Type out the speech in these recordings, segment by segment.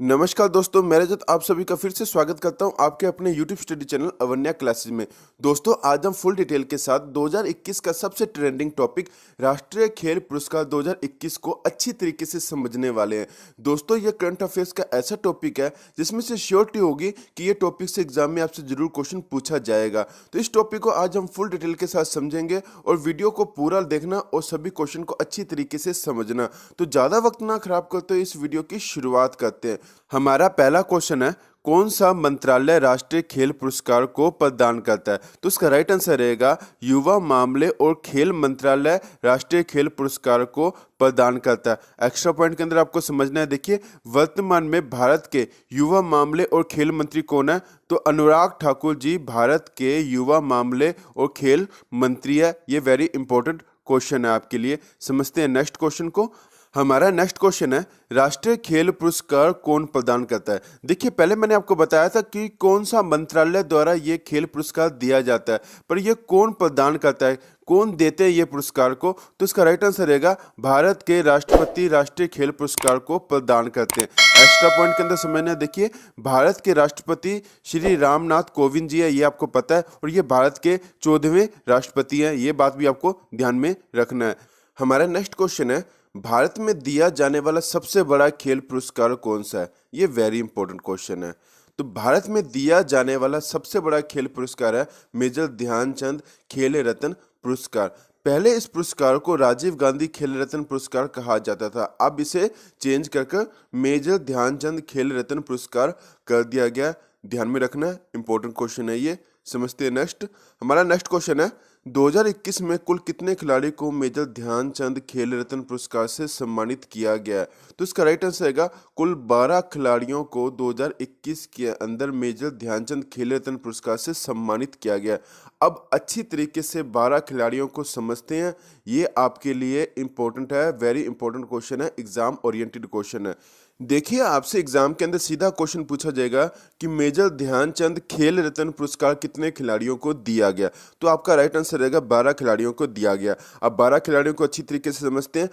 नमस्कार दोस्तों, मैं रजत आप सभी का फिर से स्वागत करता हूं आपके अपने YouTube study channel Avanya classes में। दोस्तों, आज हम फुल डिटेल के साथ 2021 का सबसे ट्रेंडिंग टॉपिक राष्ट्रीय खेल पुरस्कार 2021 को अच्छी तरीके से समझने वाले हैं। दोस्तों, ये करंट अफेयर्स का ऐसा टॉपिक है जिसमें से श्योरिटी होगी कि ये टॉपिक से एग्जाम में आपसे जरूर क्वेश्चन पूछा जाएगा। तो इस टॉपिक को आज हम फुल डिटेल के साथ समझेंगे और वीडियो को पूरा देखना और सभी क्वेश्चन को अच्छी तरीके से समझना। तो ज़्यादा वक्त ना खराब करते हुए इस वीडियो की शुरुआत करते हैं। हमारा पहला क्वेश्चन है, कौन सा मंत्रालय राष्ट्रीय खेल पुरस्कार को प्रदान करता है? तो इसका राइट आंसर रहेगा युवा मामले और खेल मंत्रालय राष्ट्रीय खेल पुरस्कार को प्रदान करता है। एक्स्ट्रा पॉइंट के अंदर आपको समझना है, देखिए वर्तमान में भारत के युवा मामले और खेल मंत्री कौन है? तो अनुराग ठाकुर जी भारत के युवा मामले और खेल मंत्री है। ये वेरी इंपॉर्टेंट क्वेश्चन है आपके लिए। समझते हैं नेक्स्ट क्वेश्चन को। हमारा नेक्स्ट क्वेश्चन है, राष्ट्रीय खेल पुरस्कार कौन प्रदान करता है? देखिए, पहले मैंने आपको बताया था कि कौन सा मंत्रालय द्वारा ये खेल पुरस्कार दिया जाता है, पर ये कौन प्रदान करता है, कौन देते हैं ये पुरस्कार को? तो इसका राइट आंसर रहेगा भारत के राष्ट्रपति राष्ट्रीय खेल पुरस्कार को प्रदान करते हैं। एक्स्ट्रा पॉइंट के अंदर समझना, देखिए भारत के राष्ट्रपति श्री रामनाथ कोविंद जी है, ये आपको पता है, और ये भारत के 14वें राष्ट्रपति हैं। ये बात भी आपको ध्यान में रखना है। हमारा नेक्स्ट क्वेश्चन है, भारत में दिया जाने वाला सबसे बड़ा खेल पुरस्कार कौन सा है? ये वेरी इंपॉर्टेंट क्वेश्चन है। तो भारत में दिया जाने वाला सबसे बड़ा खेल पुरस्कार है मेजर ध्यानचंद खेल रत्न पुरस्कार। पहले इस पुरस्कार को राजीव गांधी खेल रत्न पुरस्कार कहा जाता था, अब इसे चेंज कर मेजर ध्यानचंद खेल रत्न पुरस्कार कर दिया गया। ध्यान में रखना है, इंपॉर्टेंट क्वेश्चन है ये। समझते हैं नेक्स्ट। हमारा नेक्स्ट क्वेश्चन है, 2021 में कुल कितने खिलाड़ी को मेजर ध्यानचंद खेल रत्न पुरस्कार से सम्मानित किया गया है? तो इसका राइट आंसर रहेगा कुल 12 खिलाड़ियों को 2021 के अंदर मेजर ध्यानचंद खेल रत्न पुरस्कार से सम्मानित किया गया। अब अच्छी तरीके से 12 खिलाड़ियों को समझते हैं, ये आपके लिए इंपॉर्टेंट है, वेरी इंपॉर्टेंट क्वेश्चन है, एग्जाम ओरिएंटेड क्वेश्चन है। देखिए, आपसे एग्जाम के अंदर सीधा क्वेश्चन पूछा जाएगा कि मेजर ध्यानचंद खेल रत्न पुरस्कार कितने खिलाड़ियों को दिया गया? तो आपका राइट आंसर रहेगा 12 खिलाड़ियों को दिया गया। अब 12 खिलाड़ियों को अच्छी तरीके से समझते हैं।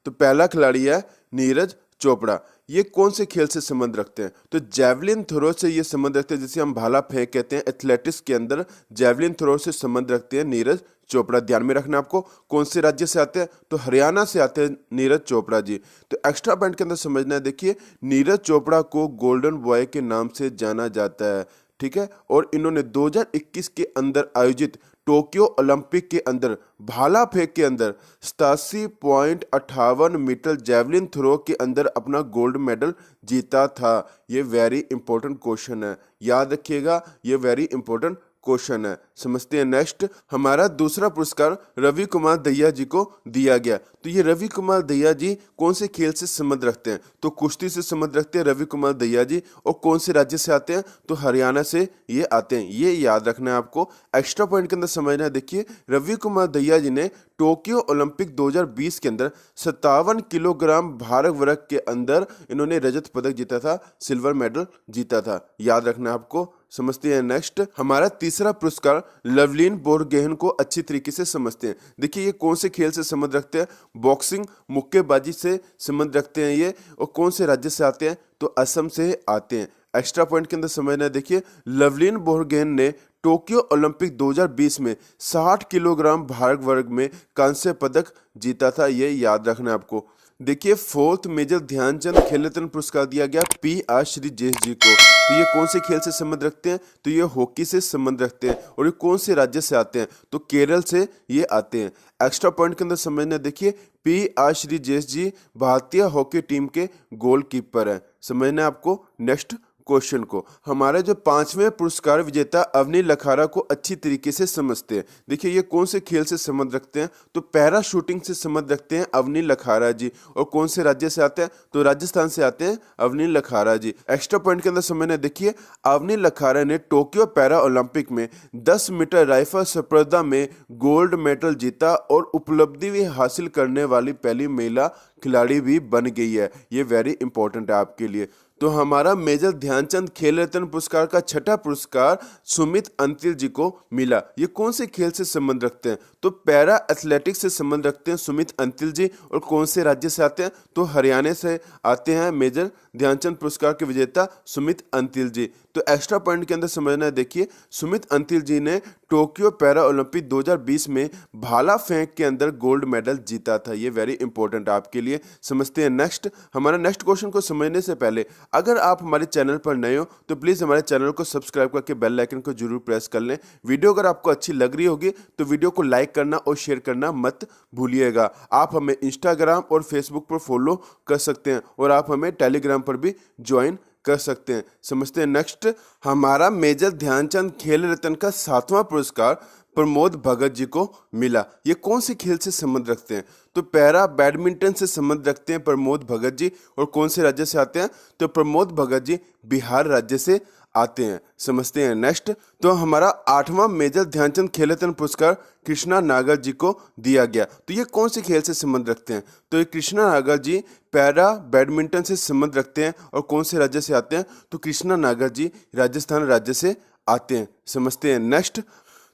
तो पहला खिलाड़ी है नीरज चोपड़ा। ये कौन से खेल से संबंध रखते हैं? तो जेवलिन थ्रो से ये संबंध रखते हैं, जिसे हम भाला फेंक कहते हैं। एथलेटिक्स के अंदर जेवलिन थ्रो से संबंध रखते हैं नीरज चोपड़ा। ध्यान में रखना आपको। कौन से राज्य से आते हैं? तो हरियाणा से आते हैं नीरज चोपड़ा जी। तो एक्स्ट्रा पॉइंट के अंदर समझना है, देखिए नीरज चोपड़ा को गोल्डन बॉय के नाम से जाना जाता है, ठीक है। और इन्होंने 2021 के अंदर आयोजित टोक्यो ओलंपिक के अंदर भाला फेंक के अंदर 87.58 मीटर जेवलिन थ्रो के अंदर अपना गोल्ड मेडल जीता था। ये वेरी इंपॉर्टेंट क्वेश्चन है, याद रखिएगा, ये वेरी इंपॉर्टेंट क्वेश्चन है। समझते हैं नेक्स्ट। हमारा दूसरा पुरस्कार रवि कुमार दहिया जी को दिया गया। तो ये रवि कुमार दहिया जी कौन से खेल से संबंध रखते हैं? तो कुश्ती से संबंध रखते हैं रवि कुमार दहिया जी। और कौन से राज्य से आते हैं? तो हरियाणा से ये आते हैं। ये याद रखना है आपको। एक्स्ट्रा पॉइंट के अंदर समझना है, देखिए रवि कुमार दहिया जी ने टोक्यो ओलंपिक 2020 के अंदर 57 किलोग्राम भार वर्ग के अंदर इन्होंने रजत पदक जीता था, सिल्वर मेडल जीता था। याद रखना है आपको। समझते हैं नेक्स्ट। हमारा तीसरा पुरस्कार लवलीन बोरगोहेन को अच्छी तरीके से समझते हैं। देखिए ये कौन से खेल से संबंध रखते हैं? बॉक्सिंग, मुक्केबाजी से संबंध रखते हैं ये। और कौन से राज्य से आते हैं? तो असम से आते हैं। एक्स्ट्रा पॉइंट के अंदर समझना है, देखिए लवलीन बोरगोहेन ने टोक्यो ओलंपिक 2020 में 60 किलोग्राम भार वर्ग में कांस्य पदक जीता था। ये याद रखना है आपको। देखिए फोर्थ मेजर ध्यानचंद खेल रत्न पुरस्कार दिया गया PR श्रीजेश जी को। तो ये कौन से खेल से संबंध रखते हैं? तो ये हॉकी से संबंध रखते हैं। और ये कौन से राज्य से आते हैं? तो केरल से ये आते हैं। एक्स्ट्रा पॉइंट के अंदर समझना, देखिए PR श्रीजेश जी भारतीय हॉकी टीम के गोलकीपर हैं। समझना है आपको। नेक्स्ट क्वेश्चन को। हमारे जो 5वें पुरस्कार विजेता अवनी लखारा को अच्छी तरीके से समझते हैं। देखिए ये कौन से खेल से संबंध रखते हैं? तो पैरा शूटिंग से संबंध रखते हैं अवनी लखारा जी। और कौन से राज्य से आते हैं? तो राजस्थान से आते हैं अवनी लखारा जी। एक्स्ट्रा पॉइंट के अंदर समझना, देखिए अवनी लखारा ने टोक्यो पैरा ओलंपिक में 10 मीटर राइफल स्पर्धा में गोल्ड मेडल जीता और उपलब्धि भी हासिल करने वाली पहली महिला खिलाड़ी भी बन गई है। ये वेरी इंपॉर्टेंट है आपके लिए। तो हमारा मेजर ध्यानचंद खेल रत्न पुरस्कार का छठा पुरस्कार सुमित अंतिल जी को मिला। ये कौन से खेल से संबंध रखते हैं? तो पैरा एथलेटिक्स से संबंध रखते हैं सुमित अंतिल जी। और कौन से राज्य से आते हैं? तो हरियाणा से आते हैं मेजर ध्यानचंद पुरस्कार के विजेता सुमित अंतिल जी। तो एक्स्ट्रा पॉइंट के अंदर समझना है, देखिए सुमित अंतिल जी ने टोक्यो पैरा ओलंपिक 2020 में भाला फेंक के अंदर गोल्ड मेडल जीता था। ये वेरी इंपॉर्टेंट आपके लिए। समझते हैं नेक्स्ट। हमारा नेक्स्ट क्वेश्चन को समझने से पहले अगर आप हमारे चैनल पर नए हो तो प्लीज़ हमारे चैनल को सब्सक्राइब करके बेल आइकन को जरूर प्रेस कर लें। वीडियो अगर आपको अच्छी लग रही होगी तो वीडियो को लाइक करना और शेयर करना मत भूलिएगा। आप हमें इंस्टाग्राम और फेसबुक पर फॉलो कर सकते हैं और आप हमें टेलीग्राम पर भी ज्वाइन कर सकते हैं। समझते हैं नेक्स्ट। हमारा मेजर ध्यानचंद खेल रत्न का 7वां पुरस्कार प्रमोद भगत जी को मिला। ये कौन से खेल से संबंध रखते हैं? तो पैरा बैडमिंटन से संबंध रखते हैं प्रमोद भगत जी। और कौन से राज्य से आते हैं? तो प्रमोद भगत जी बिहार राज्य से आते हैं। समझते हैं नेक्स्ट। तो हमारा 8वां मेजर ध्यानचंद खेल रत्न पुरस्कार कृष्णा नागर जी को दिया गया। तो ये कौन से खेल से संबंध रखते हैं? तो ये कृष्णा नागर जी पैरा बैडमिंटन से संबंध रखते हैं। और कौन से राज्य से आते हैं? तो कृष्णा नागर जी राजस्थान राज्य से आते हैं। समझते हैं नेक्स्ट।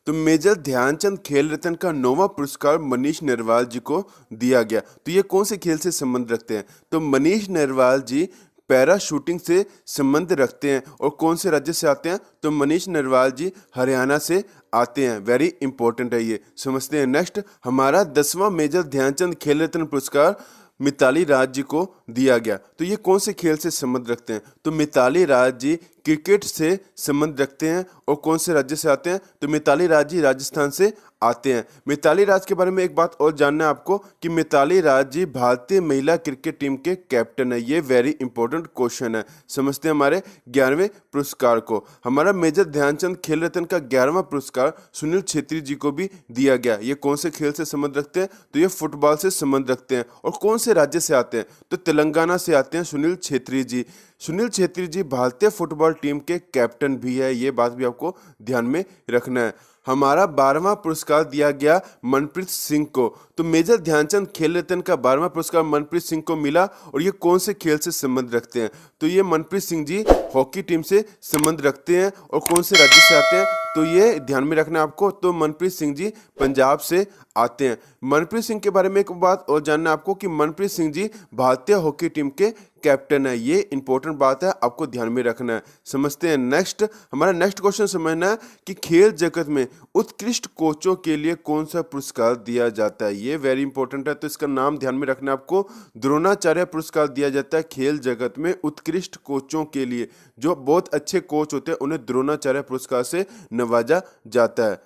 तो मेजर ध्यानचंद खेल रत्न का 9वां पुरस्कार मनीष नरवाल जी को दिया गया। तो ये कौन से खेल से संबंध रखते हैं? तो मनीष नरवाल जी पैरा शूटिंग से संबंध रखते हैं। और कौन से राज्य से आते हैं? तो मनीष नरवाल जी हरियाणा से आते हैं। वेरी इंपॉर्टेंट है ये। समझते हैं नेक्स्ट। हमारा 10वां मेजर ध्यानचंद खेल रत्न पुरस्कार मिताली राज जी को दिया गया। तो ये कौन से खेल से संबंध रखते हैं? तो मिताली राज जी क्रिकेट से संबंध रखते हैं। और कौन से राज्य से आते हैं? तो मिताली राज जी राजस्थान से आते हैं। मिताली राज के बारे में एक बात और जानना है आपको कि मिताली राज जी भारतीय महिला क्रिकेट टीम के कैप्टन है। ये वेरी इंपॉर्टेंट क्वेश्चन है। समझते हैं हमारे 11वें पुरस्कार को। हमारा मेजर ध्यानचंद खेल रत्न का 11वां पुरस्कार सुनील छेत्री जी को भी दिया गया। ये कौन से खेल से संबंध रखते हैं? तो ये फुटबॉल से संबंध रखते हैं। और कौन से राज्य से आते हैं? तो तेलंगाना से आते हैं सुनील छेत्री जी। सुनील छेत्री जी भारतीय फुटबॉल टीम के कैप्टन भी है। ये बात भी आपको ध्यान में रखना है। हमारा 12वां पुरस्कार दिया गया मनप्रीत सिंह को। तो मेजर ध्यानचंद खेल रत्न का 12वां पुरस्कार मनप्रीत सिंह को मिला। और ये कौन से खेल से संबंध रखते हैं? तो ये मनप्रीत सिंह जी हॉकी टीम से संबंध रखते हैं। और कौन से राज्य से आते हैं? तो ये ध्यान में रखना है आपको। तो मनप्रीत सिंह जी पंजाब से आते हैं। मनप्रीत सिंह के बारे में एक बात और जानना है आपको कि मनप्रीत सिंह जी भारतीय हॉकी टीम के कैप्टन है। ये इंपॉर्टेंट बात है, आपको ध्यान में रखना है। समझते हैं नेक्स्ट। हमारा नेक्स्ट क्वेश्चन समझना है कि खेल जगत में उत्कृष्ट कोचों के लिए कौन सा पुरस्कार दिया जाता है। ये वेरी इंपॉर्टेंट है, तो इसका नाम ध्यान में रखना है आपको। द्रोणाचार्य पुरस्कार दिया जाता है खेल जगत में उत्कृष्ट कोचों के लिए। जो बहुत अच्छे कोच होते हैं उन्हें द्रोणाचार्य पुरस्कार से नवाजा जाता है।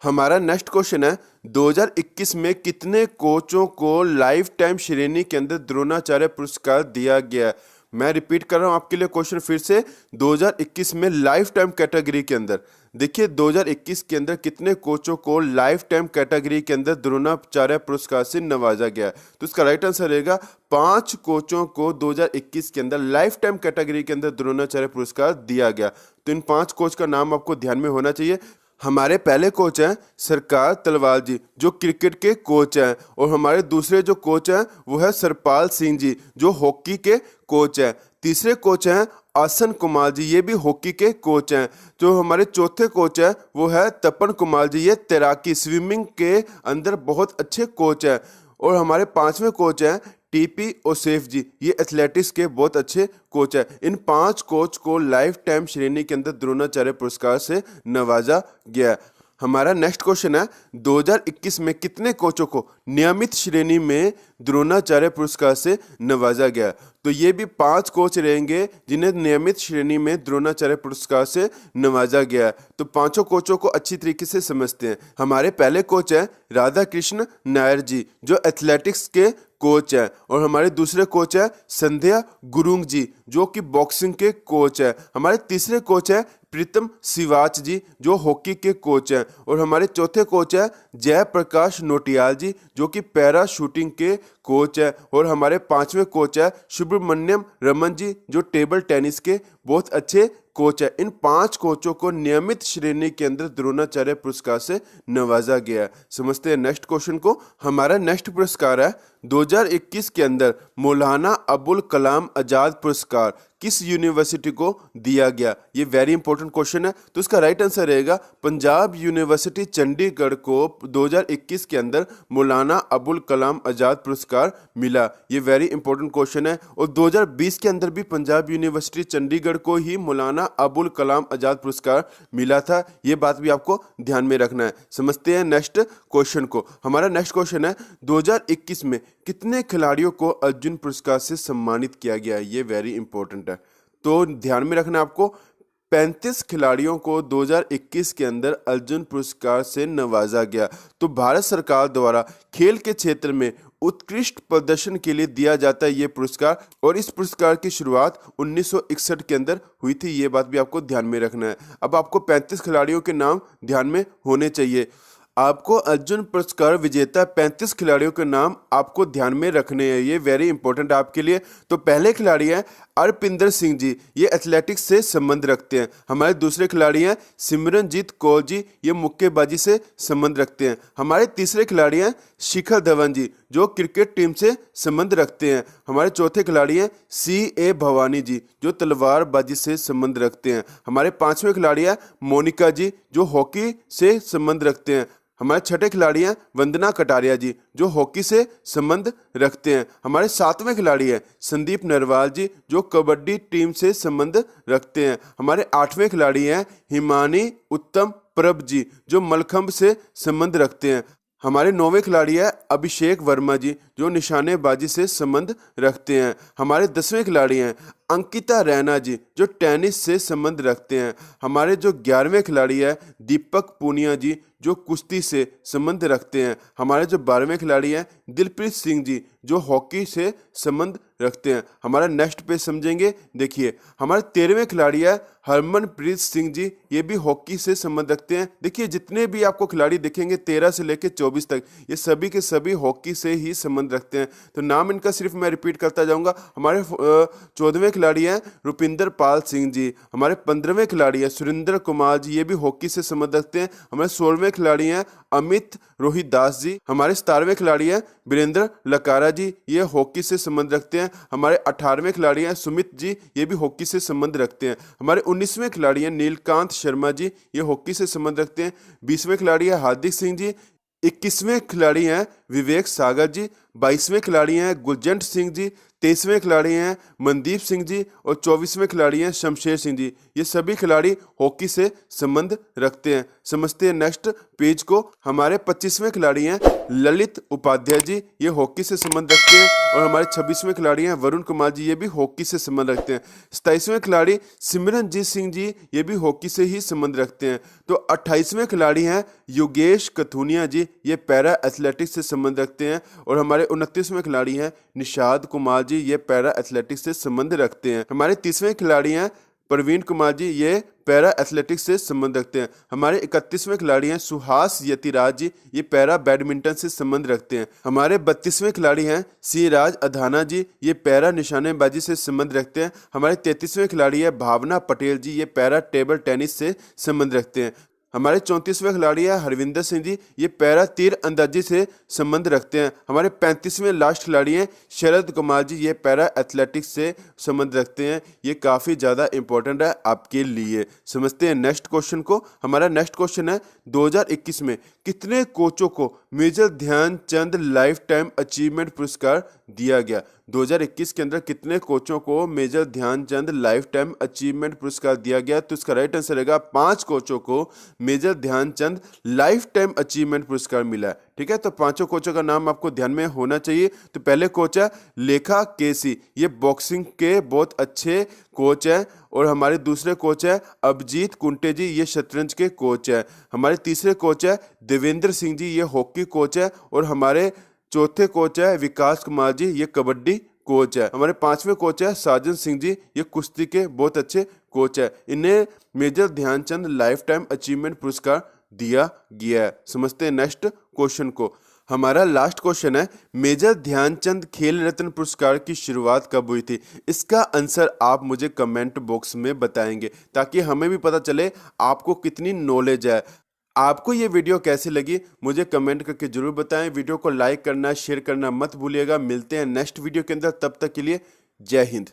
हमारा नेक्स्ट क्वेश्चन है 2021 में कितने कोचों को लाइफ टाइम श्रेणी के अंदर द्रोणाचार्य पुरस्कार दिया गया? मैं रिपीट कर रहा हूं आपके लिए क्वेश्चन फिर से। 2021 में लाइफ टाइम कैटेगरी के अंदर देखिए 2021 के अंदर कितने कोचों को लाइफ टाइम कैटेगरी के अंदर द्रोणाचार्य पुरस्कार से नवाजा गया? तो इसका राइट आंसर रहेगा 5 कोचों को 2021 के अंदर लाइफ टाइम कैटेगरी के अंदर द्रोणाचार्य पुरस्कार दिया गया। तो इन 5 कोच का नाम आपको ध्यान में होना चाहिए। हमारे पहले कोच हैं सरकार तलवार जी जो क्रिकेट के कोच हैं। और हमारे दूसरे जो कोच हैं वो है सरपाल सिंह जी जो हॉकी के कोच हैं। तीसरे कोच हैं आसन कुमार जी, ये भी हॉकी के कोच हैं। जो हमारे चौथे कोच हैं वो है तपन कुमार जी, ये तैराकी स्विमिंग के अंदर बहुत अच्छे कोच हैं। और हमारे 5वें कोच हैं टीपी ओसेफ जी, ये एथलेटिक्स के बहुत अच्छे कोच हैं। इन 5 कोच को लाइफ टाइम श्रेणी के अंदर द्रोणाचार्य पुरस्कार से नवाजा गया। हमारा नेक्स्ट क्वेश्चन है 2021 में कितने कोचों को नियमित श्रेणी में द्रोणाचार्य पुरस्कार से नवाजा गया? तो ये भी 5 कोच रहेंगे जिन्हें नियमित श्रेणी में द्रोणाचार्य पुरस्कार से नवाजा गया। तो 5 कोचों को अच्छी तरीके से समझते हैं। हमारे पहले कोच हैं राधा कृष्ण नायर जी जो एथलेटिक्स के कोच हैं। और हमारे दूसरे कोच है संध्या गुरुंग जी जो कि बॉक्सिंग के कोच हैं। हमारे तीसरे कोच है प्रीतम सिवाच जी जो हॉकी के कोच हैं। और हमारे चौथे कोच है जयप्रकाश नोटियाल जी जो कि पैरा शूटिंग के कोच है। और हमारे 5वें कोच है सुब्रमण्यम रमन जी जो टेबल टेनिस के बहुत अच्छे कोच है। इन 5 कोचों को नियमित श्रेणी के अंदर द्रोणाचार्य पुरस्कार से नवाजा गया है। समझते हैं नेक्स्ट क्वेश्चन को। हमारा नेक्स्ट पुरस्कार है 2021 के अंदर मौलाना अबुल कलाम आजाद पुरस्कार किस यूनिवर्सिटी को दिया गया? ये वेरी इंपॉर्टेंट क्वेश्चन है। तो इसका राइट आंसर रहेगा पंजाब यूनिवर्सिटी चंडीगढ़ को 2021 के अंदर मौलाना अबुल कलाम आजाद पुरस्कार मिला। ये वेरी इंपॉर्टेंट क्वेश्चन है। और 2020 के अंदर भी पंजाब यूनिवर्सिटी चंडीगढ़ को ही मौलाना अबुल कलाम आजाद पुरस्कार मिला था। ये बात भी आपको ध्यान में रखना है। समझते हैं नेक्स्ट क्वेश्चन को। हमारा नेक्स्ट क्वेश्चन है 2021 में कितने खिलाड़ियों को अर्जुन पुरस्कार से सम्मानित किया गया? ये वेरी इंपॉर्टेंट है, तो ध्यान में रखना आपको। 35 खिलाड़ियों को 2021 के अंदर अर्जुन पुरस्कार से नवाजा गया। तो भारत सरकार द्वारा खेल के क्षेत्र में उत्कृष्ट प्रदर्शन के लिए दिया जाता है ये पुरस्कार, और इस पुरस्कार की शुरुआत 1961 के अंदर हुई थी। ये बात भी आपको ध्यान में रखना है। अब आपको 35 खिलाड़ियों के नाम ध्यान में होने चाहिए। आपको अर्जुन पुरस्कार विजेता 35 खिलाड़ियों के नाम आपको ध्यान में रखने हैं। ये वेरी इंपॉर्टेंट आपके लिए। तो पहले खिलाड़ी हैं अरपिंदर सिंह जी, ये एथलेटिक्स से संबंध रखते हैं। हमारे दूसरे खिलाड़ी हैं सिमरनजीत कौर जी, ये मुक्केबाजी से संबंध रखते हैं। हमारे तीसरे खिलाड़ी हैं शिखर धवन जी, जो क्रिकेट टीम से संबंध रखते हैं। हमारे चौथे खिलाड़ी हैं CA भवानी जी, जो तलवारबाजी से संबंध रखते हैं। हमारे पांचवें खिलाड़ी हैं मोनिका जी, जो हॉकी से संबंध रखते हैं। हमारे छठे खिलाड़ी हैं वंदना कटारिया जी, जो हॉकी से संबंध रखते हैं। हमारे सातवें खिलाड़ी हैं संदीप नरवाल जी, जो कबड्डी टीम से संबंध रखते हैं। हमारे आठवें खिलाड़ी हैं हिमानी उत्तम प्रभ जी, जो मलखंब से संबंध रखते हैं। हमारे 9वें खिलाड़ी है अभिषेक वर्मा जी, जो निशानेबाजी से संबंध रखते हैं। हमारे 10वें खिलाड़ी हैं अंकिता रैना जी, जो टेनिस से संबंध रखते हैं। हमारे जो 11वें खिलाड़ी है दीपक पूनिया जी, जो कुश्ती से संबंध रखते हैं। हमारे जो 12वें खिलाड़ी हैं दिलप्रीत सिंह जी, जो हॉकी से संबंध रखते हैं। हमारा नेक्स्ट पेज समझेंगे। देखिए हमारे 13वें खिलाड़ी है हरमनप्रीत सिंह जी, ये भी हॉकी से संबंध रखते हैं। देखिए जितने भी आपको खिलाड़ी दिखेंगे 13 से लेकर 24 तक, ये सभी के सभी हॉकी से ही संबंध रखते हैं। तो नाम इनका सिर्फ मैं रिपीट करता जाऊंगा। हमारे 14वें खिलाड़ी हैं रुपिंदर पाल सिंह जी। हमारे 15वें खिलाड़ी हैं सुरेंद्र कुमार जी, ये भी हॉकी से संबंध रखते हैं। हमारे 16वें खिलाड़ी हैं अमित रोहित दास जी। हमारे 17वें खिलाड़ी हैं वीरेंद्र लकारा जी, ये हॉकी से संबंध रखते हैं। हमारे 18वें खिलाड़ी हैं सुमित जी, ये भी हॉकी से संबंध रखते हैं। हमारे 19वें खिलाड़ी हैं नीलकांत शर्मा जी, ये हॉकी से संबंध रखते हैं। 20वें खिलाड़ी हैं हार्दिक सिंह जी। 21वें खिलाड़ी हैं विवेक सागर जी। 22वें खिलाड़ी हैं गुलजंट सिंह जी। 23वें खिलाड़ी हैं मनदीप सिंह जी। और 24वें खिलाड़ी हैं शमशेर सिंह जी। ये सभी खिलाड़ी हॉकी से संबंध रखते हैं। समझते हैं नेक्स्ट पेज को। हमारे 25वें खिलाड़ी हैं ललित उपाध्याय जी, ये हॉकी से संबंध रखते हैं। और हमारे 26वें खिलाड़ी हैं वरुण कुमार जी, ये भी हॉकी से संबंध रखते हैं। 27वें खिलाड़ी सिमरनजीत सिंह जी, ये भी हॉकी से ही संबंध रखते हैं। तो 28वें खिलाड़ी हैं योगेश कथुनिया जी, ये पैरा एथलेटिक्स से संबंध रखते हैं। और हमारे 29वें खिलाड़ी हैं निषाद कुमार जी, ये पैरा एथलेटिक्स से संबंध रखते हैं। हमारे 30वें खिलाड़ी हैं प्रवीण कुमार जी, ये पैरा एथलेटिक्स से संबंध रखते हैं। हमारे 31वें खिलाड़ी हैं सुहास यतिराज जी, ये पैरा बैडमिंटन से संबंध रखते हैं। हमारे 32वें खिलाड़ी हैं सिराज अधाना जी, ये पैरा निशानेबाजी से संबंध रखते हैं। हमारे 33वें खिलाड़ी है भावना पटेल जी, ये पैरा टेबल टेनिस से संबंध रखते हैं। हमारे 34वें खिलाड़ी है हरविंदर सिंह जी, ये पैरा तीर अंदाजी से संबंध रखते हैं। हमारे 35वें लास्ट खिलाड़ी हैं शरद कुमार जी, ये पैरा एथलेटिक्स से संबंध रखते हैं। ये काफ़ी ज़्यादा इंपॉर्टेंट है आपके लिए। समझते हैं नेक्स्ट क्वेश्चन को। हमारा नेक्स्ट क्वेश्चन है 2021 में कितने कोचों को Major Dhyanchand lifetime achievement पुरस्कार दिया गया? 2021 के अंदर कितने कोचों को Major Dhyanchand lifetime achievement पुरस्कार दिया गया? तो इसका राइट आंसर रहेगा 5 कोचों को Major Dhyanchand lifetime achievement पुरस्कार मिला है। ठीक है, तो 5 कोचों का नाम आपको ध्यान में होना चाहिए। तो पहले कोच है लेखा केसी, ये बॉक्सिंग के बहुत अच्छे कोच हैं। और हमारे दूसरे कोच है अभिजीत कुंटे जी, ये शतरंज के कोच है। हमारे तीसरे कोच है देवेंद्र सिंह जी, ये हॉकी कोच है। और हमारे चौथे कोच है विकास कुमार जी, ये कबड्डी कोच है। हमारे 5वें कोच है साजन सिंह जी, ये कुश्ती के बहुत अच्छे कोच है। इन्हें Major Dhyanchand lifetime achievement पुरस्कार दिया गया है। समझते हैं नेक्स्ट क्वेश्चन को। हमारा लास्ट क्वेश्चन है, मेजर ध्यानचंद खेल रत्न पुरस्कार की शुरुआत कब हुई थी? इसका आंसर आप मुझे कमेंट बॉक्स में बताएंगे ताकि हमें भी पता चले आपको कितनी नॉलेज है। आपको ये वीडियो कैसी लगी मुझे कमेंट करके जरूर बताएं। वीडियो को लाइक करना, शेयर करना मत भूलिएगा। मिलते हैं नेक्स्ट वीडियो के अंदर, तब तक के लिए जय हिंद।